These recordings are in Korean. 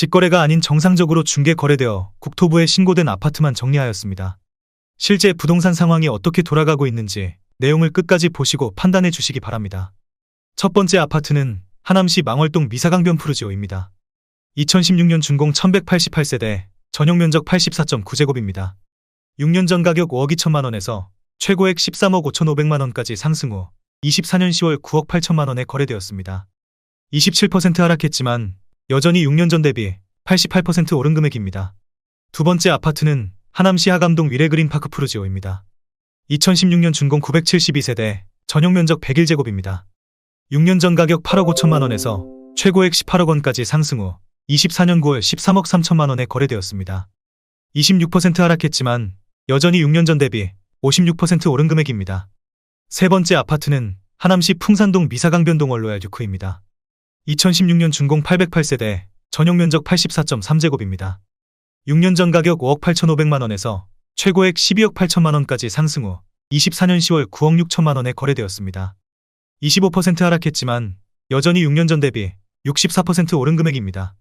직거래가 아닌 정상적으로 중개 거래되어 국토부에 신고된 아파트만 정리하였습니다. 실제 부동산 상황이 어떻게 돌아가고 있는지 내용을 끝까지 보시고 판단해 주시기 바랍니다. 첫 번째 아파트는 하남시 망월동 미사강변 푸르지오입니다. 2016년 준공 1188세대, 전용면적 84.9제곱입니다. 6년 전 가격 5억 2천만 원에서 최고액 13억 5,500만 원까지 상승 후 24년 10월 9억 8천만 원에 거래되었습니다. 27% 하락했지만 여전히 6년 전 대비 88% 오른 금액입니다. 두 번째 아파트는 하남시 하감동 위례그린파크 푸르지오입니다. 2016년 준공 972세대, 전용면적 101제곱입니다. 6년 전 가격 8억 5천만 원에서 최고액 18억 원까지 상승 후 24년 9월 13억 3천만 원에 거래되었습니다. 26% 하락했지만 여전히 6년 전 대비 56% 오른 금액입니다. 세 번째 아파트는 하남시 풍산동 미사강변동 원로얄6호입니다. 2016년 준공 808세대, 전용면적 84.3제곱입니다. 6년 전 가격 5억 8,500만 원에서 최고액 12억 8천만 원까지 상승 후 24년 10월 9억 6천만 원에 거래되었습니다. 25% 하락했지만 여전히 6년 전 대비 64% 오른 금액입니다.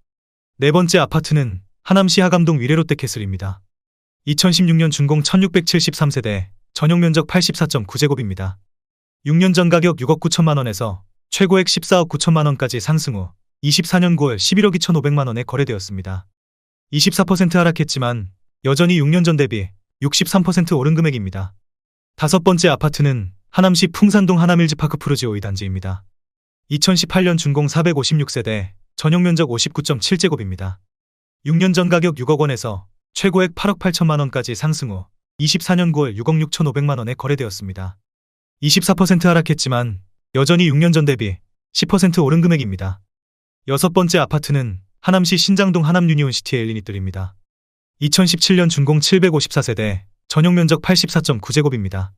네 번째 아파트는 하남시 하감동 위례롯데캐슬입니다. 2016년 준공 1673세대, 전용면적 84.9제곱입니다. 6년 전 가격 6억 9천만 원에서 최고액 14억 9천만 원까지 상승 후 24년 9월 11억 2,500만 원에 거래되었습니다. 24% 하락했지만 여전히 6년 전 대비 63% 오른 금액입니다. 다섯 번째 아파트는 하남시 풍산동 하남일즈파크 푸르지오 2단지입니다. 2018년 준공 456세대, 전용면적 59.7제곱입니다. 6년 전 가격 6억 원에서 최고액 8억 8천만 원까지 상승 후 24년 9월 6억 6,500만 원에 거래되었습니다. 24% 하락했지만 여전히 6년 전 대비 10% 오른 금액입니다. 여섯 번째 아파트는 하남시 신장동 하남유니온시티 엘리니뜰입니다. 2017년 준공 754세대, 전용면적 84.9제곱입니다.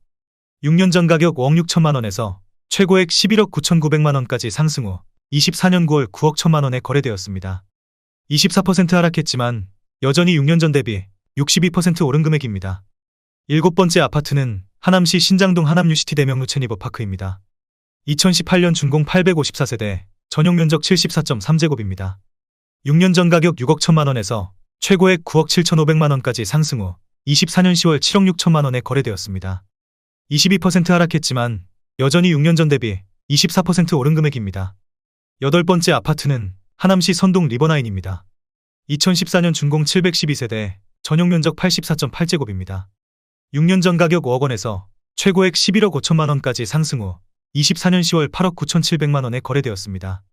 6년 전 가격 5억 6천만 원에서 최고액 11억 9,900만 원까지 상승 후 24년 9월 9억 1천만 원에 거래되었습니다. 24% 하락했지만 여전히 6년 전 대비 62% 오른 금액입니다. 일곱 번째 아파트는 하남시 신장동 하남유시티 대명루 체니버파크입니다. 2018년 준공 854세대, 전용면적 74.3제곱입니다. 6년 전 가격 6억 1천만 원에서 최고액 9억 7,500만 원까지 상승 후 24년 10월 7억 6천만 원에 거래되었습니다. 22% 하락했지만 여전히 6년 전 대비 24% 오른 금액입니다. 여덟 번째 아파트는 하남시 선동 리버나인입니다. 2014년 준공 712세대, 전용면적 84.8제곱입니다. 6년 전 가격 5억 원에서 최고액 11억 5천만 원까지 상승 후 24년 10월 8억 9,700만 원에 거래되었습니다.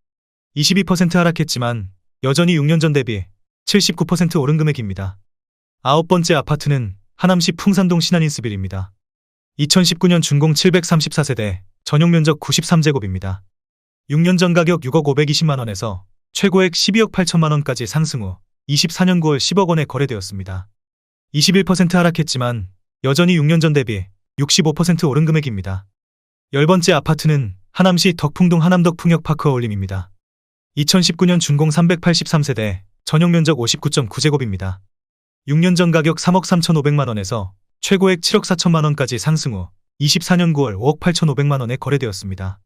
22% 하락했지만 여전히 6년 전 대비 79% 오른 금액입니다. 아홉 번째 아파트는 하남시 풍산동 신한인스빌입니다. 2019년 준공 734세대, 전용면적 93제곱입니다. 6년 전 가격 6억 520만 원에서 최고액 12억 8천만 원까지 상승 후 24년 9월 10억 원에 거래되었습니다. 21% 하락했지만 여전히 6년 전 대비 65% 오른 금액입니다. 열 번째 아파트는 하남시 덕풍동 하남덕풍역파크 어울림입니다. 2019년 준공 383세대, 전용면적 59.9제곱입니다. 6년 전 가격 3억 3,500만 원에서 최고액 7억 4천만 원까지 상승 후 24년 9월 5억 8,500만 원에 거래되었습니다.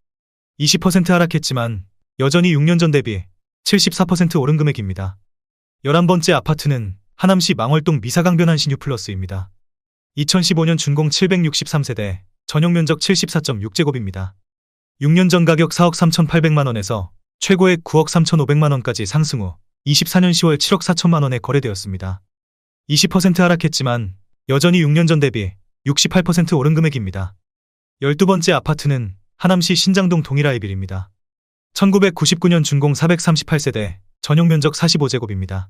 20% 하락했지만 여전히 6년 전 대비 74% 오른 금액입니다. 11번째 아파트는 하남시 망월동 미사강변 한신유플러스입니다. 2015년 준공 763세대, 전용면적 74.6제곱입니다. 6년 전 가격 4억 3,800만 원에서 최고액 9억 3,500만 원까지 상승 후 24년 10월 7억 4천만 원에 거래되었습니다. 20% 하락했지만 여전히 6년 전 대비 68% 오른 금액입니다. 12번째 아파트는 하남시 신장동 동일아이빌입니다. 1999년 준공 438세대, 전용면적 45제곱입니다.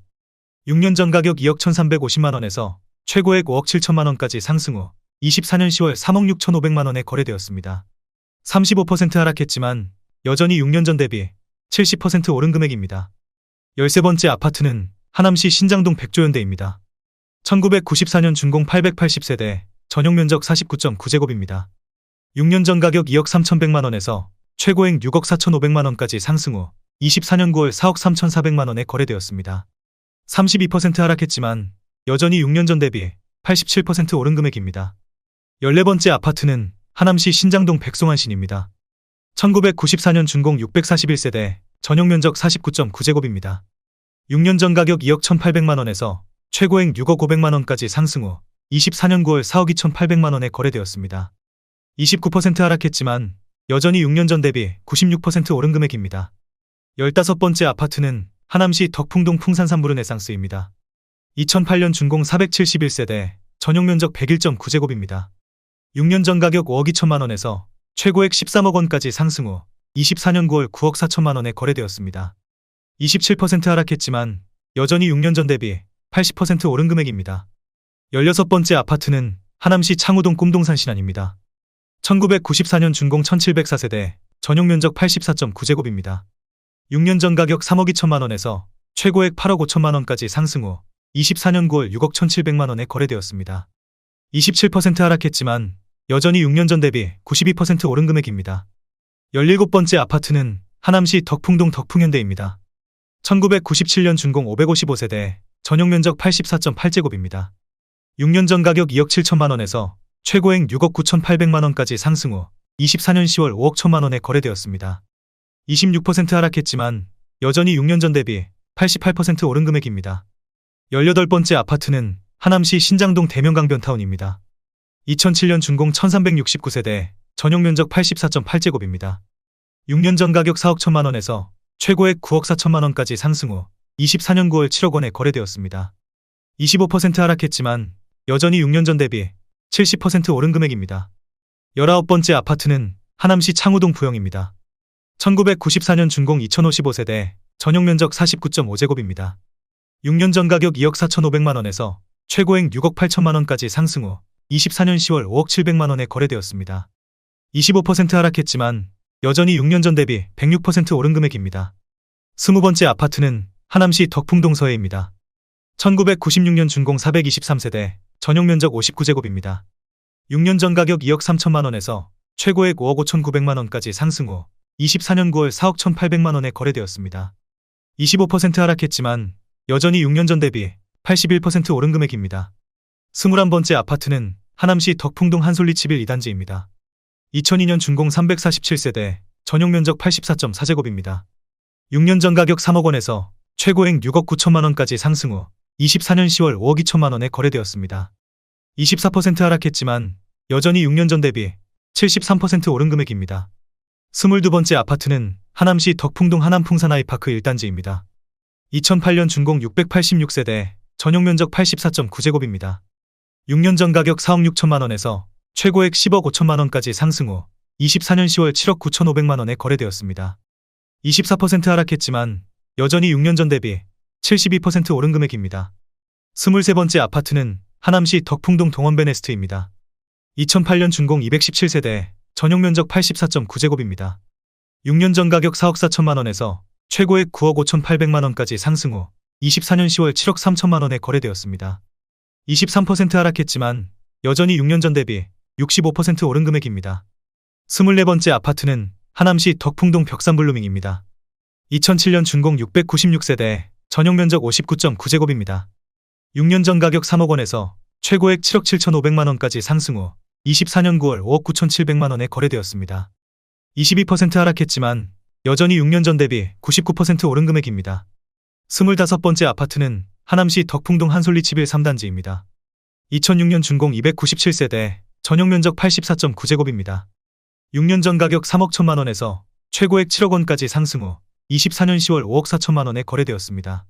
6년 전 가격 2억 1,350만 원에서 최고액 5억 7천만 원까지 상승 후 24년 10월 3억 6,500만 원에 거래되었습니다. 35% 하락했지만 여전히 6년 전 대비 70% 오른 금액입니다. 13번째 아파트는 하남시 신장동 백조현대입니다. 1994년 준공 880세대, 전용면적 49.9제곱입니다. 6년 전 가격 2억 3,100만 원에서 최고액 6억 4,500만 원까지 상승 후 24년 9월 4억 3,400만 원에 거래되었습니다. 32% 하락했지만 여전히 6년 전 대비 87% 오른 금액입니다. 14번째 아파트는 하남시 신장동 백송한신입니다. 1994년 준공 641세대, 전용면적 49.9제곱입니다. 6년 전 가격 2억 1,800만 원에서 최고액 6억 500만 원까지 상승 후 24년 9월 4억 2,800만 원에 거래되었습니다. 29% 하락했지만 여전히 6년 전 대비 96% 오른 금액입니다. 15번째 아파트는 하남시 덕풍동 풍산산 르네상스입니다. 2008년 준공 471세대, 전용 면적 101.9제곱입니다. 6년 전 가격 5억 2천만 원에서 최고액 13억 원까지 상승 후 24년 9월 9억 4천만 원에 거래되었습니다. 27% 하락했지만 여전히 6년 전 대비 80% 오른 금액입니다. 16번째 아파트는 하남시 창우동 꿈동산 신안입니다. 1994년 준공 1704세대, 전용 면적 84.9제곱입니다. 6년 전 가격 3억 2천만 원에서 최고액 8억 5천만 원까지 상승 후 24년 9월 6억 1,700만 원에 거래되었습니다. 27% 하락했지만 여전히 6년 전 대비 92% 오른 금액입니다. 17번째 아파트는 하남시 덕풍동 덕풍현대입니다. 1997년 준공 555세대, 전용 면적 84.8제곱입니다. 6년 전 가격 2억 7천만 원에서 최고액 6억 9,800만 원까지 상승 후 24년 10월 5억 1천만 원에 거래되었습니다. 26% 하락했지만 여전히 6년 전 대비 88% 오른 금액입니다. 18번째 아파트는 하남시 신장동 대명강변타운입니다. 2007년 준공 1369세대, 전용 면적 84.8제곱입니다. 6년 전 가격 4억 1천만 원에서 최고액 9억 4천만 원까지 상승 후 24년 9월 7억 원에 거래되었습니다. 25% 하락했지만 여전히 6년 전 대비 70% 오른 금액입니다. 19번째 아파트는 하남시 창우동 부영입니다. 1994년 준공 2055세대, 전용 면적 49.5제곱입니다. 6년 전 가격 2억 4,500만 원에서 최고액 6억 8천만 원까지 상승 후 24년 10월 5억 700만 원에 거래되었습니다. 25% 하락했지만 여전히 6년 전 대비 106% 오른 금액입니다. 20번째 아파트는 하남시 덕풍동 서해입니다. 1996년 준공 423세대, 전용 면적 59제곱입니다. 6년 전 가격 2억 3천만 원에서 최고액 5억 5,900만 원까지 상승 후 24년 9월 4억 1,800만 원에 거래되었습니다. 25% 하락했지만 여전히 6년 전 대비 81% 오른 금액입니다. 21번째 아파트는 하남시 덕풍동 한솔리 7일 2단지입니다. 2002년 준공 347세대, 전용 면적 84.4제곱입니다. 6년 전 가격 3억 원에서 최고액 6억 9천만 원까지 상승 후 24년 10월 5억 2천만 원에 거래되었습니다. 24% 하락했지만 여전히 6년 전 대비 73% 오른 금액입니다. 22번째 아파트는 하남시 덕풍동 하남풍산 아이파크 1단지입니다. 2008년 준공 686세대, 전용 면적 84.9제곱입니다. 6년 전 가격 4억 6천만 원에서 최고액 10억 5천만 원까지 상승 후 24년 10월 7억 9,500만 원에 거래되었습니다. 24% 하락했지만 여전히 6년 전 대비 72% 오른 금액입니다. 23번째 아파트는 하남시 덕풍동 동원베네스트입니다. 2008년 준공 217세대, 전용 면적 84.9제곱입니다. 6년 전 가격 4억 4천만 원에서 최고액 9억 5,800만 원까지 상승 후 24년 10월 7억 3천만 원에 거래되었습니다. 23% 하락했지만 여전히 6년 전 대비 65% 오른 금액입니다. 24번째 아파트는 하남시 덕풍동 벽산블루밍입니다. 2007년 준공 696세대, 전용 면적 59.9제곱입니다. 6년 전 가격 3억 원에서 최고액 7억 7,500만 원까지 상승 후 24년 9월 5억 9,700만 원에 거래되었습니다. 22% 하락했지만 여전히 6년 전 대비 99% 오른 금액입니다. 25번째 아파트는 하남시 덕풍동 한솔리 7일 3단지입니다. 2006년 준공 297세대, 전용 면적 84.9제곱입니다. 6년 전 가격 3억 1천만 원에서 최고액 7억 원까지 상승 후 24년 10월 5억 4천만 원에 거래되었습니다.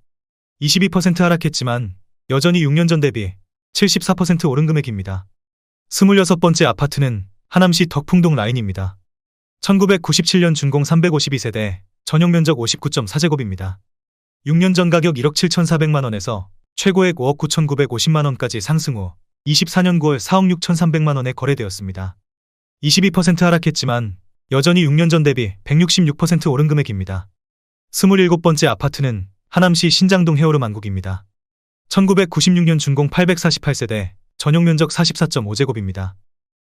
22% 하락했지만 여전히 6년 전 대비 74% 오른 금액입니다. 26번째 아파트는 하남시 덕풍동 라인입니다. 1997년 준공 352세대, 전용 면적 59.4제곱입니다. 6년 전 가격 1억 7,400만 원에서 최고액 5억 9,950만 원까지 상승 후 24년 9월 4억 6,300만 원에 거래되었습니다. 22% 하락했지만 여전히 6년 전 대비 166% 오른 금액입니다. 27번째 아파트는 하남시 신장동 헤어룸 안국입니다. 1996년 준공 848세대, 전용 면적 44.5제곱입니다.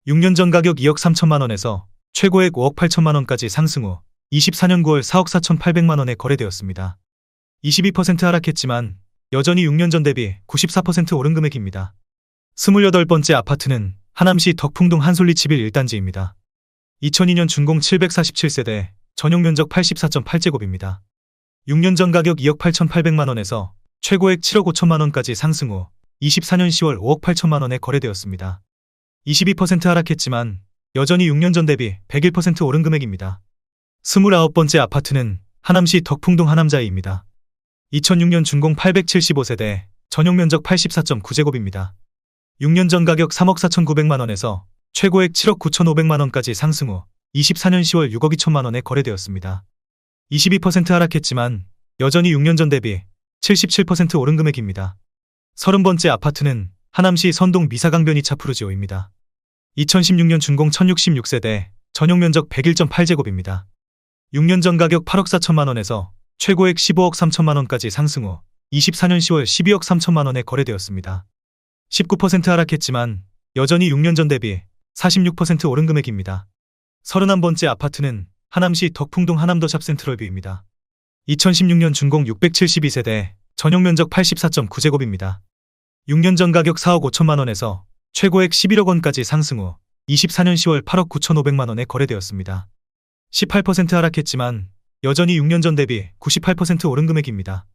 6년 전 가격 2억 3천만 원에서 최고액 5억 8천만 원까지 상승 후 24년 9월 4억 4,800만 원에 거래되었습니다. 22% 하락했지만 여전히 6년 전 대비 94% 오른 금액입니다. 28번째 아파트는 하남시 덕풍동 한솔리 7일 1단지입니다. 2002년 준공 747세대, 전용 면적 84.8제곱입니다. 6년 전 가격 2억 8,800만 원에서 최고액 7억 5천만 원까지 상승 후 24년 10월 5억 8천만 원에 거래되었습니다. 22% 하락했지만 여전히 6년 전 대비 101% 오른 금액입니다. 29번째 아파트는 하남시 덕풍동 하남자이입니다. 2006년 준공 875세대, 전용 면적 84.9제곱입니다. 6년 전 가격 3억 4,900만 원에서 최고액 7억 9,500만 원까지 상승 후 24년 10월 6억 2천만 원에 거래되었습니다. 22% 하락했지만 여전히 6년 전 대비 77% 오른 금액입니다. 30번째 아파트는 하남시 선동 미사강변이 차푸르지오입니다. 2016년 준공 1066세대, 전용 면적 101.8제곱입니다. 6년 전 가격 8억 4천만 원에서 최고액 15억 3천만 원까지 상승 후 24년 10월 12억 3천만 원에 거래되었습니다. 19% 하락했지만 여전히 6년 전 대비 46% 오른 금액입니다. 31번째 아파트는 하남시 덕풍동 하남더샵 센트럴뷰입니다. 2016년 준공 672세대, 전용 면적 84.9제곱입니다. 6년 전 가격 4억 5천만 원에서 최고액 11억 원까지 상승 후 24년 10월 8억 9,500만 원에 거래되었습니다. 18% 하락했지만 여전히 6년 전 대비 98% 오른 금액입니다.